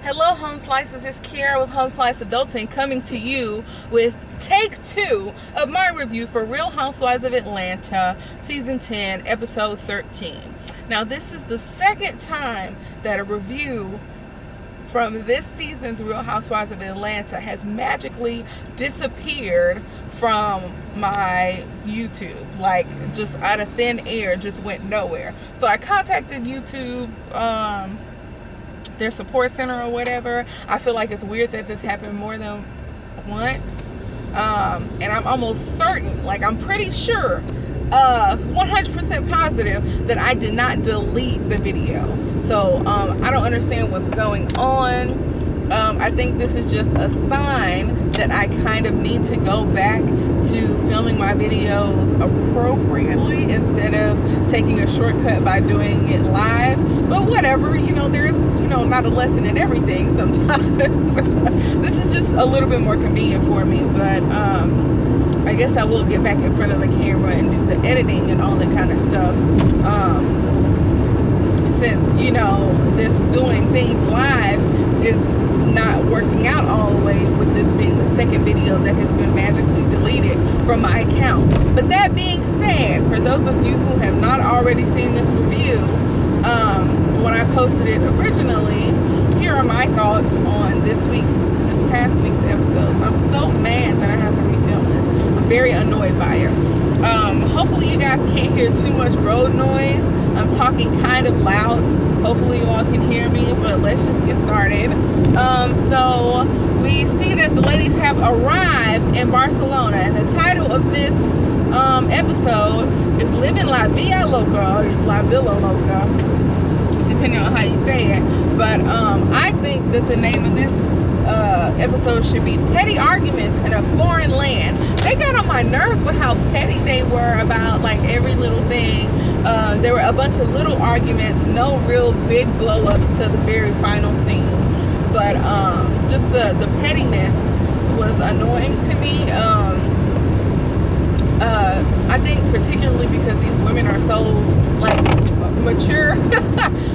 Hello Home Slices, it's Kiara with Home Slice Adulting coming to you with take 2 of my review for Real Housewives of Atlanta Season 10 Episode 13. Now this is the second time that a review from this season's Real Housewives of Atlanta has magically disappeared from my YouTube, like just out of thin air, just went nowhere. So I contacted YouTube, their support center or whatever. I feel like it's weird that this happened more than once, and I'm almost certain, like I'm pretty sure, 100% positive that I did not delete the video. So I don't understand what's going on. I think this is just a sign that I kind of need to go back to filming my videos appropriately instead of taking a shortcut by doing it live. But whatever, you know, there's, you know, not a lesson in everything sometimes. This is just a little bit more convenient for me, but I guess I will get back in front of the camera and do the editing and all that kind of stuff. Since, you know, this doing things live is not working out all the way, with this being the second video that has been magically deleted from my account. But that being said, for those of you who have not already seen this review, when I posted it originally, here are my thoughts on this past week's episodes. I'm so mad that I have to refilm this. I'm very annoyed by it. Hopefully you guys can't hear too much road noise. I'm talking kind of loud. Hopefully you all can hear me, but let's just get started. So we see that the ladies have arrived in Barcelona, and the title of this episode is Living La Villa Loca, or La Villa Loca, depending on how you say it. But I think that the name of this episode should be Petty Arguments in a Foreign Land. They got on my nerves with how petty they were about like every little thing. There were a bunch of little arguments, no real big blow-ups to the very final scene. But just the pettiness was annoying to me. I think particularly because these women are so like mature.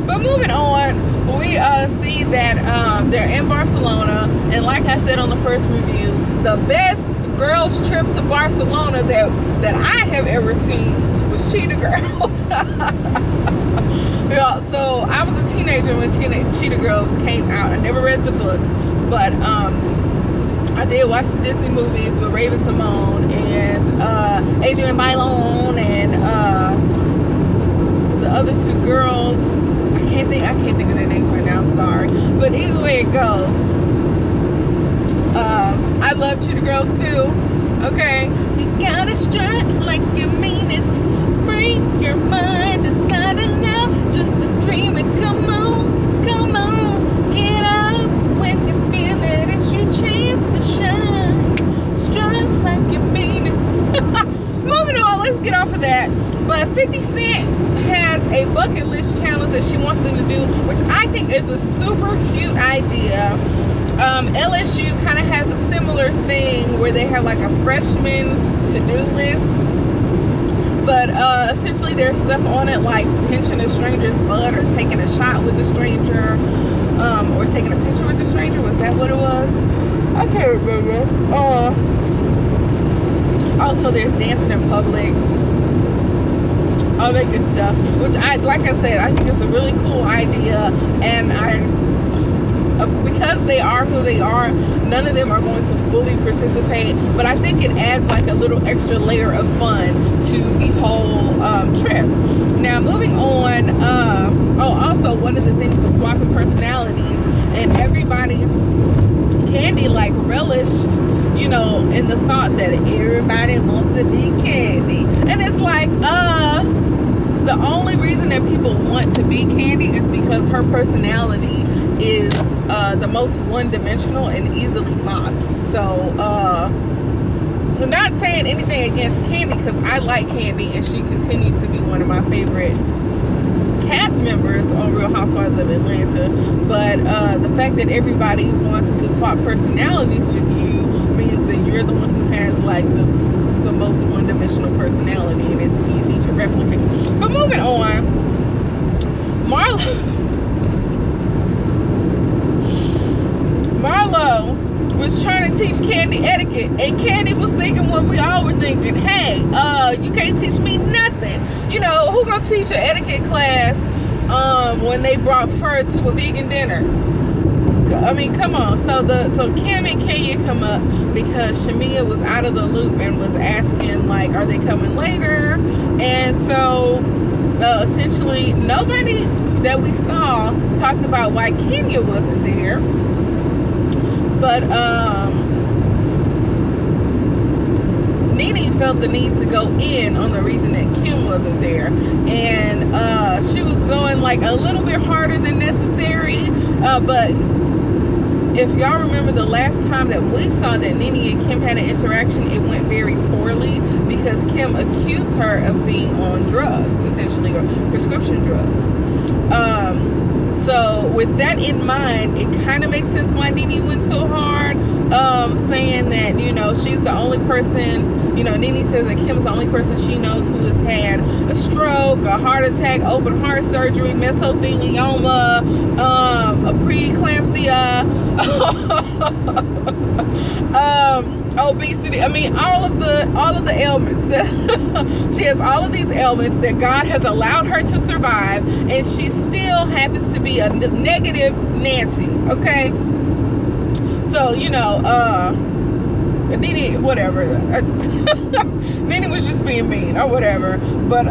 But moving on, we see that they're in Barcelona, and like I said on the first review, the best girls trip to Barcelona that I have ever seen was Cheetah Girls. Yeah, so I was a teenager when Cheetah Girls came out. I never read the books, but I did watch the Disney movies with Raven Simone and Adrienne Bailon and the other two girls. I can't think of their names right now. I'm sorry, but either way it goes, I love Cheetah Girls too. Okay, you gotta strut like you mean it. Free your mind, it's not enough just to dream it. Come on, come on, get up when you feel it. It's your chance to shine. Strut like you mean it. Moving on, let's get off of that. But 50 Cent has a bucket list challenge that she wants them to do, which I think is a super cute idea. LSU kind of has a similar thing where they have like a freshman to-do list, but essentially there's stuff on it like pinching a stranger's butt, or taking a shot with a stranger, or taking a picture with a stranger. Was that what it was? I can't remember. Also there's dancing in public, all that good stuff, which like I said, I think it's a really cool idea, and because they are who they are, none of them are going to fully participate, but I think it adds like a little extra layer of fun to the whole trip. Now moving on, also one of the things was swapping personalities, and everybody, Candy like relished, you know, in the thought that everybody wants to be Candy, and it's like the only reason that people want to be Candy is because her personality is the most one-dimensional and easily mocked. So I'm not saying anything against Candy, because I like Candy and she continues to be one of my favorite cast members on Real Housewives of Atlanta, but the fact that everybody wants to swap personalities with you means that you're the one who has like the most one-dimensional personality, and it's easy to replicate. But moving on, Marlo teach Kandi etiquette. And Kandi was thinking what we all were thinking. Hey, you can't teach me nothing. You know, who gonna teach an etiquette class when they brought pho to a vegan dinner? I mean, come on. So Kim and Kenya come up because Shamia was out of the loop and was asking, like, are they coming later? And so essentially nobody that we saw talked about why Kenya wasn't there. But Nene felt the need to go in on the reason that Kim wasn't there, and she was going like a little bit harder than necessary, but if y'all remember the last time that we saw that Nene and Kim had an interaction, it went very poorly because Kim accused her of being on drugs, essentially, or prescription drugs. So with that in mind, it kind of makes sense why Nene went so hard, saying that, you know, she's the only person, you know, Nene says that Kim's the only person she knows who has had a stroke, a heart attack, open heart surgery, mesothelioma, a preeclampsia, obesity. I mean, all of the ailments that she has, all of these ailments that God has allowed her to survive, and she still happens to be a negative Nancy. Okay, so you know, Nene, whatever. Nene was just being mean or whatever, but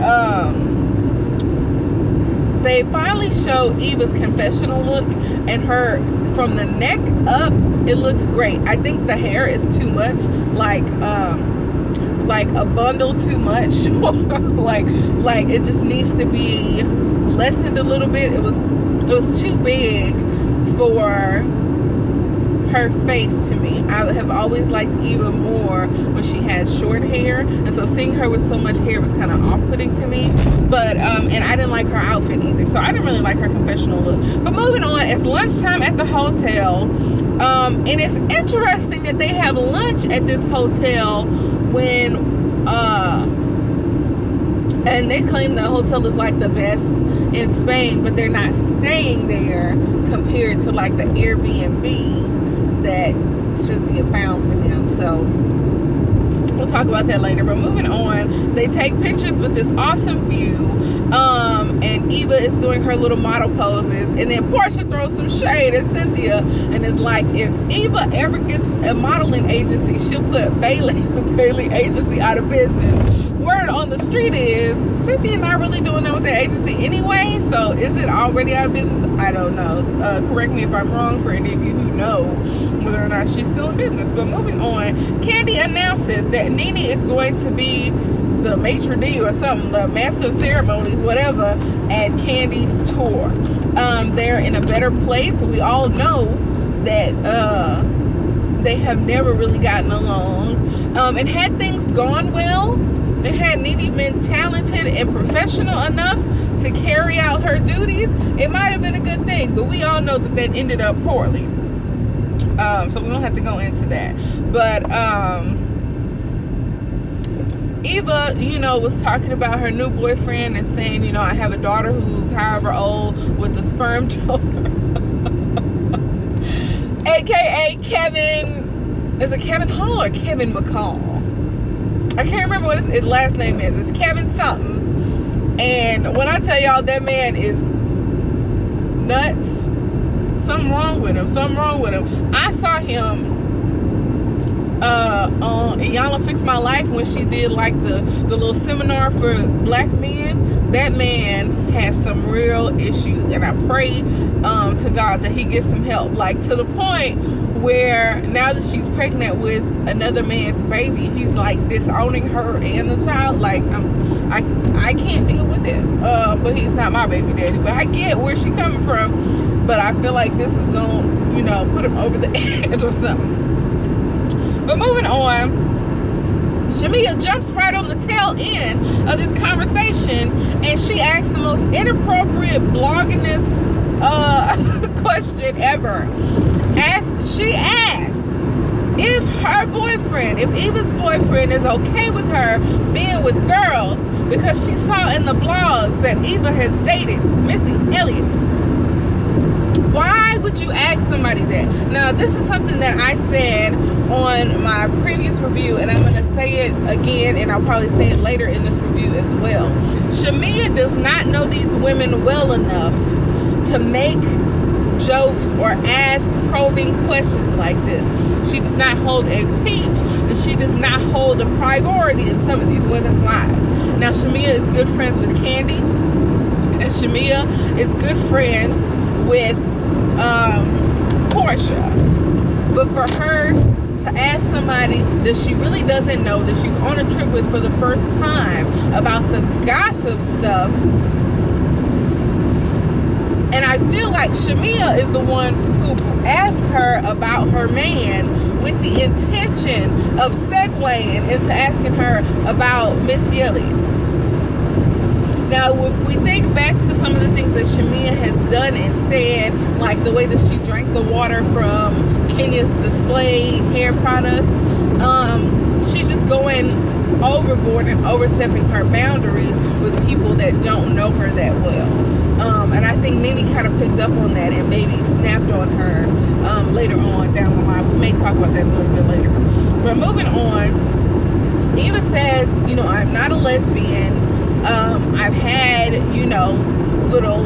they finally show Eva's confessional look, and her from the neck up, it looks great. I think the hair is too much, like a bundle too much, like it just needs to be lessened a little bit. It was too big for her face to me. I have always liked Eva more when she has short hair, and so seeing her with so much hair was kind of off-putting to me. But and I didn't like her outfit either, so I didn't really like her confessional look. But moving on, it's lunchtime at the hotel, and it's interesting that they have lunch at this hotel when and they claim the hotel is like the best in Spain, but they're not staying there compared to like the Airbnb that Cynthia found for them. So we'll talk about that later. But moving on, they take pictures with this awesome view, and Eva is doing her little model poses, and then Porsha throws some shade at Cynthia and is like, if Eva ever gets a modeling agency, she'll put the Bailey agency out of business. Word on the street is Cynthia not really doing that with the agency anyway, so is it already out of business? I don't know. Correct me if I'm wrong, for any of you who know whether or not she's still in business. But moving on, Kandi announces that Nene is going to be the maitre d' or something, the master of ceremonies, whatever, at Kandi's tour. They're in a better place. We all know that they have never really gotten along, and had things gone well, and had Nene been talented and professional enough to carry out her duties, it might have been a good thing. But we all know that ended up poorly, so we don't have to go into that. But Eva, you know, was talking about her new boyfriend and saying, you know, I have a daughter who's however old with a sperm donor, aka Kevin. Is it Kevin Hall or Kevin McCall? I can't remember what his last name is. It's Kevin something. And when I tell y'all that man is nuts, something wrong with him. I saw him on Iyanla Fix My Life when she did like the little seminar for black men. That man has some real issues, and I pray to God that he gets some help, like to the point where now that she's pregnant with another man's baby, he's like disowning her and the child. Like I can't deal with it, but he's not my baby daddy. But I get where she's coming from, but I feel like this is gonna, you know, put him over the edge or something. But moving on, Shamia jumps right on the tail end of this conversation, and she asks the most inappropriate blogginess question ever. She asks if her boyfriend, if Eva's boyfriend is okay with her being with girls, because she saw in the blogs that Eva has dated Missy Elliott. Why would you ask somebody that? Now, this is something that I said on my previous review, and I'm going to say it again, and I'll probably say it later in this review as well. Shamea does not know these women well enough to make jokes or ask probing questions like this. She does not hold a peach, and she does not hold a priority in some of these women's lives. Now, Shamea is good friends with Kandi, and Shamea is good friends with Porsha. But for her to ask somebody that she really doesn't know, that she's on a trip with for the first time, about some gossip stuff, and I feel like Shamea is the one who asked her about her man with the intention of segueing into asking her about Miss Yelly. Now, if we think back to some of the things that Shamea has done and said, like the way that she drank the water from Kenya's display hair products, she's just going overboard and overstepping her boundaries with people that don't know her that well. And I think Nene kind of picked up on that and maybe snapped on her later on down the line. We may talk about that a little bit later. But moving on, Eva says, you know, I'm not a lesbian. I've had, you know, little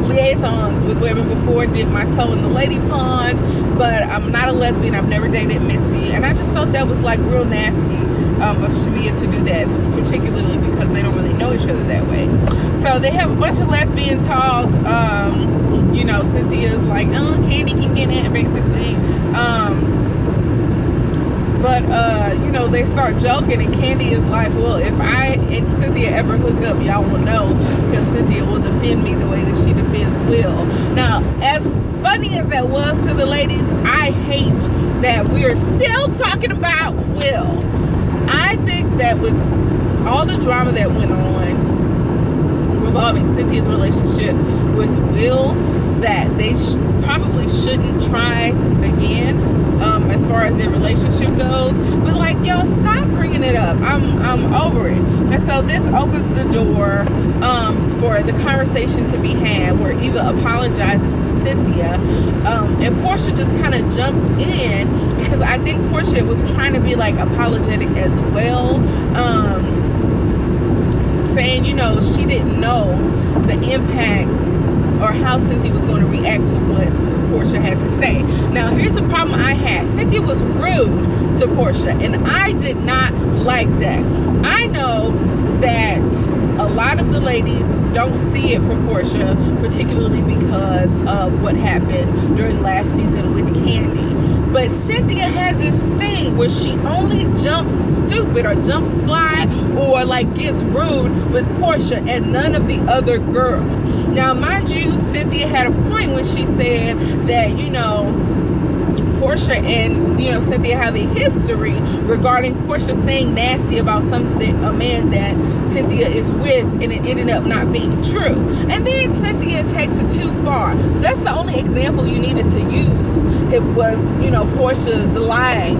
liaisons with women before, dipped my toe in the lady pond, but I'm not a lesbian. I've never dated Missy. And I just thought that was like real nasty of Shamea to do that, particularly because they don't really know each other that way. So they have a bunch of lesbian talk. You know, Cynthia's like, oh, Kandi can get in, basically. You know, they start joking, and Kandi is like, well, if I and Cynthia ever hook up, y'all will know, because Cynthia will defend me the way that she defends Will. Now, as funny as that was to the ladies, I hate that we are still talking about Will. I think that with all the drama that went on revolving Cynthia's relationship with Will, that they probably shouldn't try again as far as their relationship goes. But like, y'all, stop bringing it up. I'm over it. And so this opens the door for the conversation to be had, where Eva apologizes to Cynthia, and Porsha just kind of jumps in, because I think Porsha was trying to be like apologetic as well, saying, you know, she didn't know the impacts or how Cynthia was going to react to what Porsha had to say. Now, here's the problem I had. Cynthia was rude to Porsha, and I did not like that. I know that a lot of the ladies don't see it for Porsha, particularly because of what happened during last season with Kandi. But Cynthia has this thing where she only jumps stupid or jumps fly or like gets rude with Porsha and none of the other girls. Now, mind you, Cynthia had a point when she said that, you know, Porsha and, you know, Cynthia have a history regarding Porsha saying nasty about something, a man that Cynthia is with, and it ended up not being true. And then Cynthia takes it too far. That's the only example you needed to use. It was, you know, Porsha lying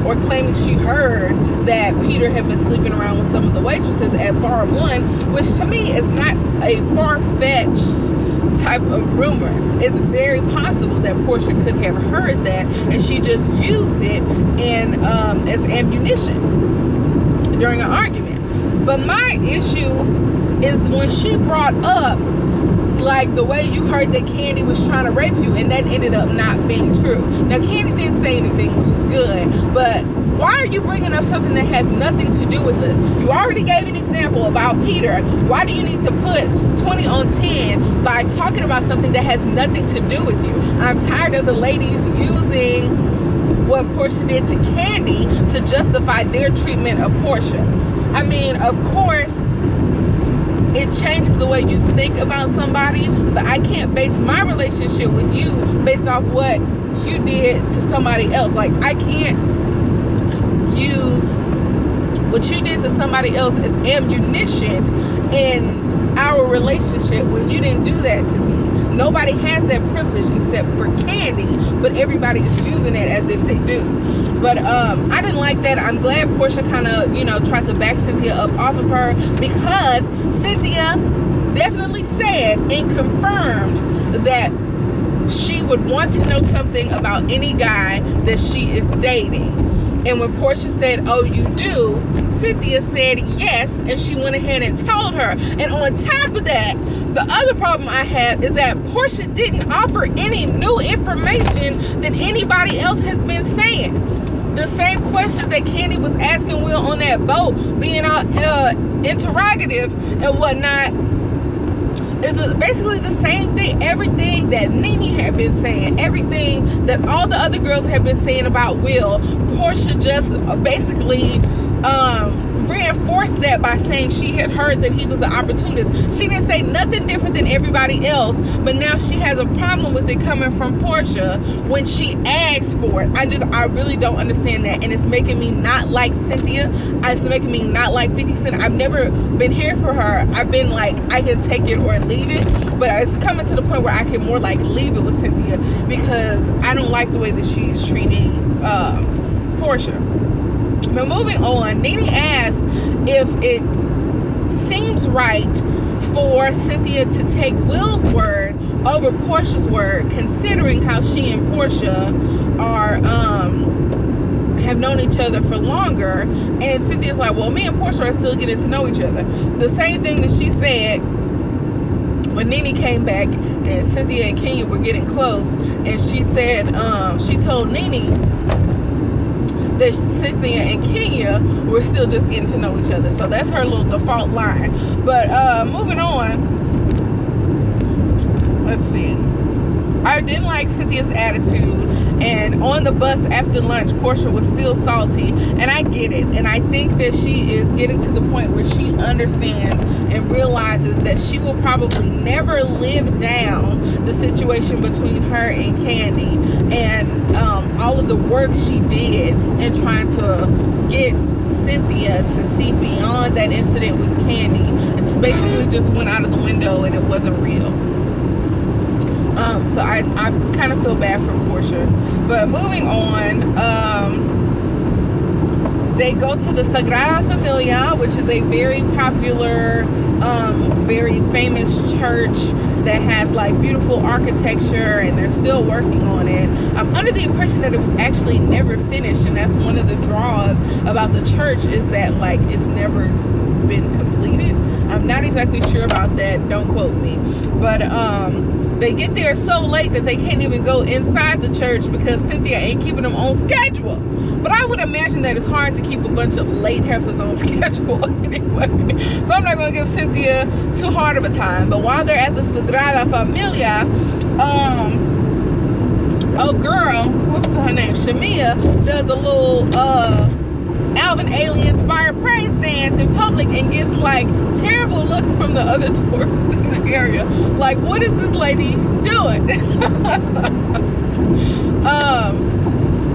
or claiming she heard that Peter had been sleeping around with some of the waitresses at Bar 1, which to me is not a far-fetched type of rumor. It's very possible that Porsha could have heard that, and she just used it in as ammunition during an argument. But my issue is when she brought up, like, the way you heard that Kandi was trying to rape you, and that ended up not being true. Now, Kandi didn't say anything, which is good, but why are you bringing up something that has nothing to do with this? You already gave an example about Peter. Why do you need to put 20 on 10 by talking about something that has nothing to do with you? I'm tired of the ladies using what Porsha did to Kandi to justify their treatment of Porsha. I mean, of course, it changes the way you think about somebody, but I can't base my relationship with you based off what you did to somebody else. Like, I can't use what you did to somebody else as ammunition in our relationship when you didn't do that to me. Nobody has that privilege except for Kandi, but everybody is using it as if they do. But I didn't like that. I'm glad Porsha kind of, you know, tried to back Cynthia up off of her, because Cynthia definitely said and confirmed that she would want to know something about any guy that she is dating. And when Porsha said, "Oh, you do?" Cynthia said yes, and she went ahead and told her. And on top of that, the other problem I have is that Porsha didn't offer any new information that anybody else has been saying. The same questions that Kandi was asking Will on that boat, being all interrogative and whatnot, is basically the same thing. Everything that Nene had been saying, everything that all the other girls have been saying about Will, Porsha just basically reinforced that by saying she had heard that he was an opportunist. She didn't say nothing different than everybody else, but now she has a problem with it coming from Porsha when she asked for it. I really don't understand that, and it's making me not like Cynthia. It's making me not like 50 Cent. I've never been here for her. I've been like, I can take it or leave it, but it's coming to the point where I can more like leave it with Cynthia, because I don't like the way that she's treating Porsha. But moving on, Nene asked if it seems right for Cynthia to take Will's word over Porsha's word, considering how she and Porsha are have known each other for longer. And Cynthia's like, well, me and Porsha are still getting to know each other. The same thing that she said when Nene came back and Cynthia and Kenya were getting close, and she said, she told Nene that Cynthia and Kenya were still just getting to know each other. So that's her little default line. But moving on, let's see. I didn't like Cynthia's attitude, and on the bus after lunch, Porsha was still salty, and I get it. And I think that she is getting to the point where she understands and realizes that she will probably never live down the situation between her and Kandi, and all of the work she did in trying to get Cynthia to see beyond that incident with Kandi. It basically just went out of the window, and it wasn't real. So I kind of feel bad for Porsha. But moving on, they go to the Sagrada Familia, which is a very popular, very famous church that has like beautiful architecture, and they're still working on it. I'm under the impression that it was actually never finished, and that's one of the draws about the church, is that like it's never been completed. I'm not exactly sure about that, don't quote me, but they get there so late that they can't even go inside the church because Cynthia ain't keeping them on schedule. But I would imagine that it's hard to keep a bunch of late heifers on schedule anyway. So I'm not going to give Cynthia too hard of a time. But while they're at the Sagrada Familia, oh girl, what's her name? Shamia does a little Alvin Ailey inspired praise dance in public and gets like terrible looks from the other tourists in the area. Like, what is this lady doing?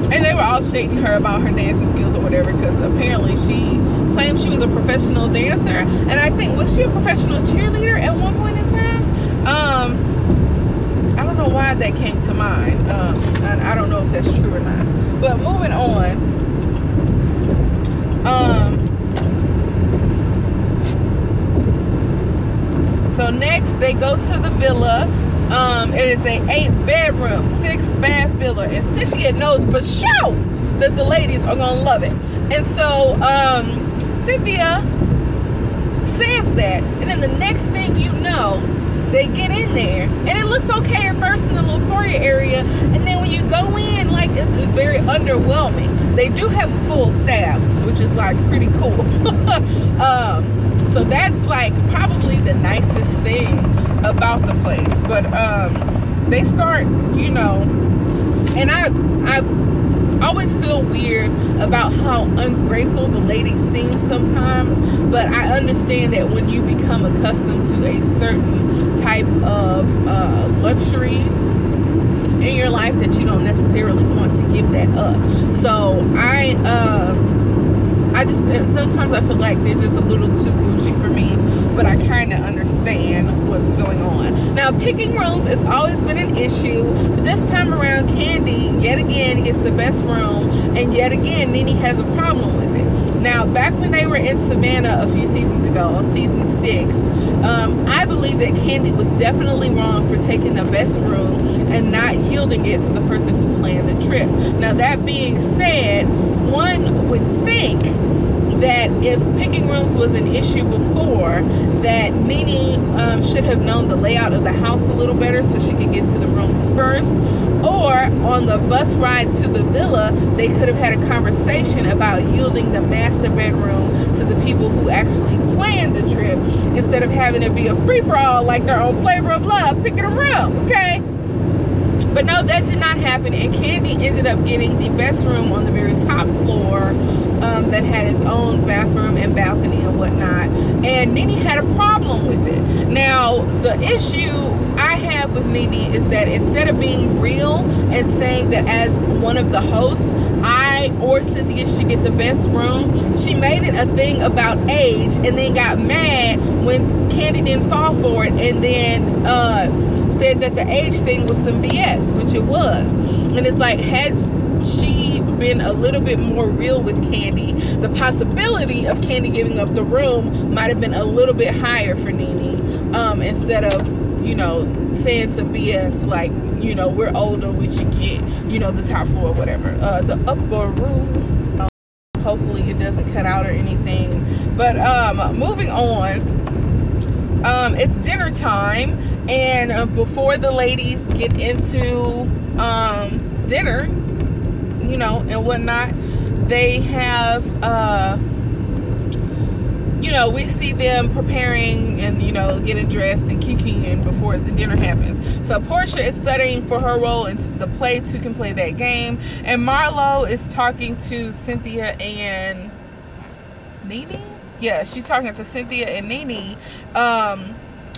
And they were all shading her about her dancing skills or whatever, because apparently she claimed she was a professional dancer. And I think, was she a professional cheerleader at one point in time? I don't know why that came to mind. I don't know if that's true or not. But moving on. So next they go to the villa. It is a 8-bedroom, 6-bath villa, and Cynthia knows for sure that the ladies are gonna love it. And so Cynthia says that, and then the next thing you know, they get in there, and it looks okay at first in the little foyer area, and then when you go in, like, it's just very underwhelming. They do have a full staff, which is like pretty cool. So that's like probably the nicest thing about the place. But they start, you know, and I always feel weird about how ungrateful the ladies seem sometimes, but I understand that when you become accustomed to a certain type of luxury in your life, that you don't necessarily want to give that up. So I just, sometimes I feel like they're just a little too bougie for me, but I kind of understand what's going on. Now, picking rooms has always been an issue, but this time around, Kandi, yet again, gets the best room, and yet again, Nene has a problem with it. Now, back when they were in Savannah a few seasons ago, on season 6, I believe that Kandi was definitely wrong for taking the best room and not yielding it to the person who planned the trip. Now, that being said, one would think that if picking rooms was an issue before, that NeNe should have known the layout of the house a little better so she could get to the room first. Or on the bus ride to the villa, they could have had a conversation about yielding the master bedroom to the people who actually planned the trip, instead of having it be a free-for-all like their own Flavor of Love picking a room, okay? But no, that did not happen, and Kandi ended up getting the best room on the very top floor that had its own bathroom and balcony and whatnot, and NeNe had a problem with it. Now, the issue I have with NeNe is that instead of being real and saying that as one of the hosts, I or Cynthia should get the best room, she made it a thing about age and then got mad when Kandi didn't fall for it, and then said that the age thing was some BS, which it was. And it's like, had she been a little bit more real with Kandi, the possibility of Kandi giving up the room might have been a little bit higher for NeNe, instead of, you know, saying some BS like, you know, we're older, we should get, you know, the top floor or whatever, the upper room. Hopefully it doesn't cut out or anything. But moving on, it's dinner time, and before the ladies get into dinner, you know, and whatnot, they have you know, we see them preparing and, you know, getting dressed and kikiing before the dinner happens. So Porsha is studying for her role in the play Two Can Play That Game, and Marlo is talking to Cynthia and NeNe. Yeah, she's talking to Cynthia and NeNe,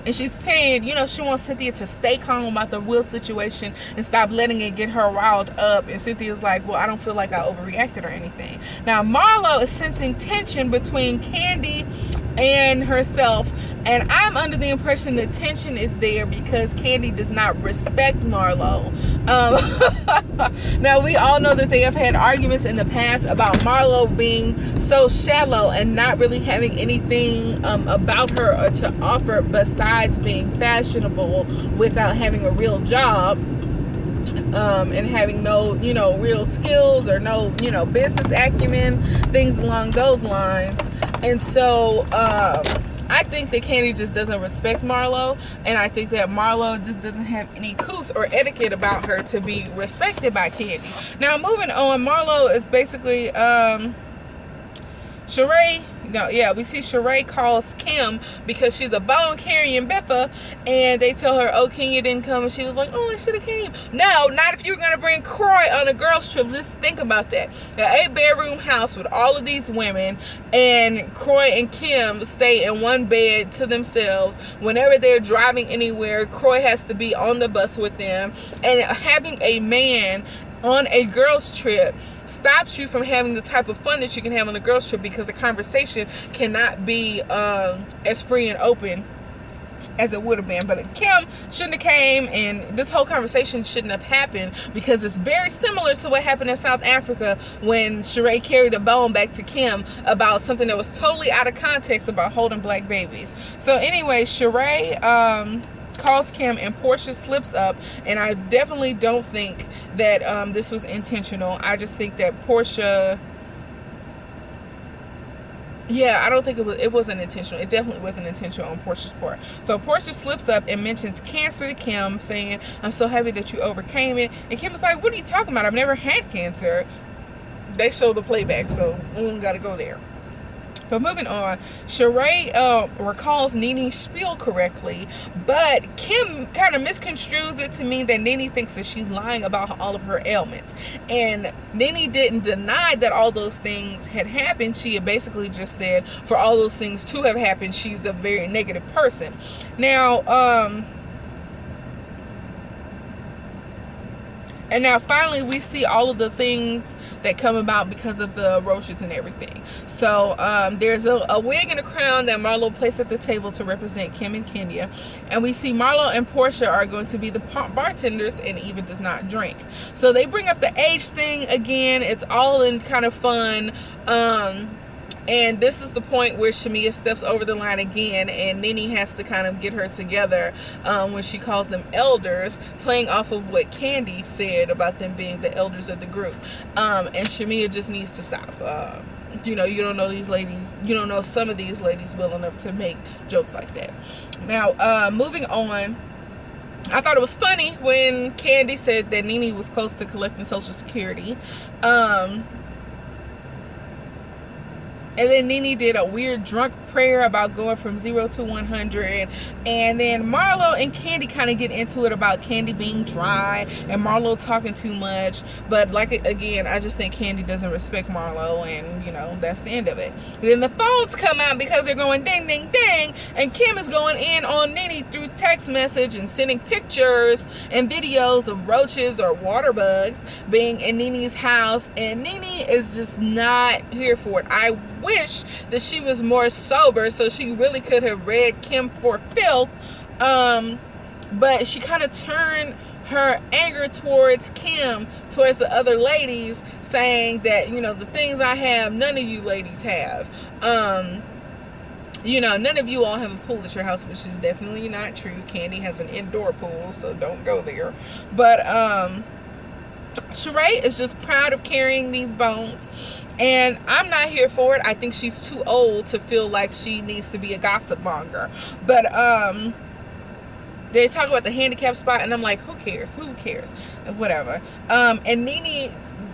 and she's saying, you know, she wants Cynthia to stay calm about the Will situation and stop letting it get her riled up. And Cynthia's like, well, I don't feel like I overreacted or anything. Now, Marlo is sensing tension between Kandi and herself, and I'm under the impression that tension is there because Kandi does not respect Marlo. Now, we all know that they have had arguments in the past about Marlo being so shallow and not really having anything about her or to offer besides being fashionable without having a real job, and having no, you know, real skills or no, you know, business acumen, things along those lines. And so I think that Kandi just doesn't respect Marlo, and I think that Marlo just doesn't have any couth or etiquette about her to be respected by Kandi. Now, moving on, Marlo is basically Sheree. No, yeah, we see Sheree calls Kim because she's a bone-carrying biffa, and they tell her, oh, Kenya didn't come, and she was like, oh, I should have came. No, not if you were going to bring Croy on a girls trip. Just think about that. An 8-bedroom house with all of these women, and Croy and Kim stay in one bed to themselves. Whenever they're driving anywhere, Croy has to be on the bus with them, and having a man on a girls trip stops you from having the type of fun that you can have on a girls trip, because the conversation cannot be as free and open as it would have been. But Kim shouldn't have came, and this whole conversation shouldn't have happened, because it's very similar to what happened in South Africa when Sheree carried a bone back to Kim about something that was totally out of context about holding black babies. So anyway, Sheree calls Kim, and Porsha slips up, and I definitely don't think that this was intentional. I just think that Porsha, yeah, I don't think it wasn't intentional. It definitely wasn't intentional on Porsha's part. So Porsha slips up and mentions cancer to Kim, saying, I'm so happy that you overcame it. And Kim is like, what are you talking about? I've never had cancer. They show the playback, so we don't gotta go there. But moving on, Sheree recalls NeNe's spiel correctly, but Kim kind of misconstrues it to mean that NeNe thinks that she's lying about all of her ailments. And NeNe didn't deny that all those things had happened. She had basically just said for all those things to have happened, she's a very negative person. Now, and now finally we see all of the things that come about because of the roaches and everything. So there's a wig and a crown that Marlo placed at the table to represent Kim and Kenya. And we see Marlo and Porsha are going to be the bartenders, and Eva does not drink. So they bring up the age thing again. It's all in kind of fun. And this is the point where Shamea steps over the line again, and Nene has to kind of get her together when she calls them elders, playing off of what Candy said about them being the elders of the group. And Shamea just needs to stop. You know, you don't know these ladies, you don't know some of these ladies well enough to make jokes like that. Now, moving on, I thought it was funny when Candy said that Nene was close to collecting Social Security. And then Nene did a weird drunk prayer about going from 0 to 100. And then Marlo and Candy kind of get into it about Candy being dry and Marlo talking too much. But like, again, I just think Candy doesn't respect Marlo, and you know, that's the end of it. Then the phones come out because they're going ding, ding, ding. And Kim is going in on Nene through text message and sending pictures and videos of roaches or water bugs being in Nene's house. And Nene is just not here for it. I wish that she was more sober so she really could have read Kim for filth, but she kind of turned her anger towards Kim, towards the other ladies, saying that, you know, the things I have, none of you ladies have. You know, none of you all have a pool at your house, which is definitely not true. Candy has an indoor pool, so don't go there. But Sheree is just proud of carrying these bones, and I'm not here for it. I think she's too old to feel like she needs to be a gossip monger. But they talk about the handicap spot, and I'm like, who cares? Who cares? Whatever. And Nene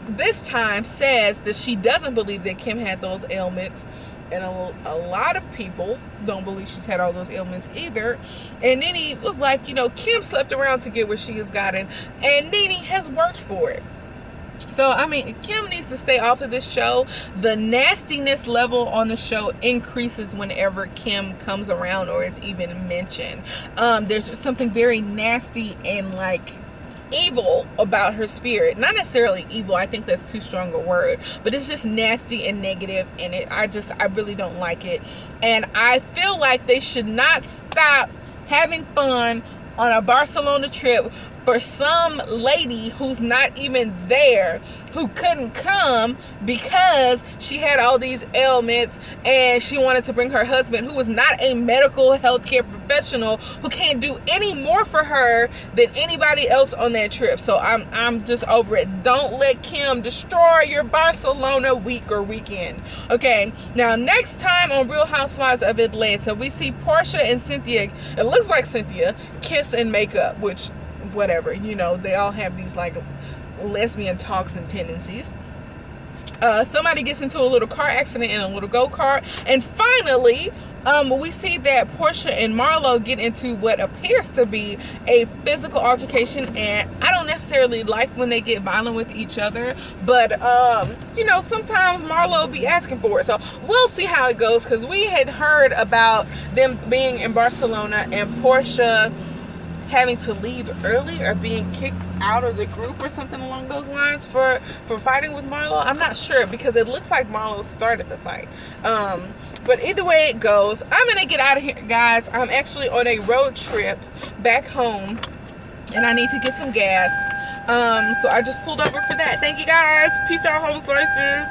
this time says that she doesn't believe that Kim had those ailments. And a lot of people don't believe she's had all those ailments either. And Nene was like, you know, Kim slept around to get where she has gotten, and Nene has worked for it. So, I mean, Kim needs to stay off of this show. The nastiness level on the show increases whenever Kim comes around or is even mentioned. There's just something very nasty and, like, evil about her spirit. Not necessarily evil, I think that's too strong a word, but it's just nasty and negative, and I really don't like it. And I feel like they should not stop having fun on a Barcelona trip for some lady who's not even there, who couldn't come because she had all these ailments and she wanted to bring her husband, who was not a medical healthcare professional, who can't do any more for her than anybody else on that trip. So I'm just over it. Don't let Kim destroy your Barcelona week or weekend. Okay, now next time on Real Housewives of Atlanta, we see Porsha and Cynthia, it looks like Cynthia, kiss and make up, which whatever, you know, they all have these like lesbian talks and tendencies. Somebody gets into a little car accident in a little go-kart, and finally we see that Porsha and Marlo get into what appears to be a physical altercation, and I don't necessarily like when they get violent with each other, but you know, sometimes Marlo be asking for it, so we'll see how it goes, because we had heard about them being in Barcelona and Porsha having to leave early or being kicked out of the group or something along those lines for fighting with Marlo. I'm not sure, because it looks like Marlo started the fight. But either way it goes, I'm gonna get out of here, guys. I'm actually on a road trip back home, and I need to get some gas. So I just pulled over for that. Thank you, guys. Peace out, home slicers.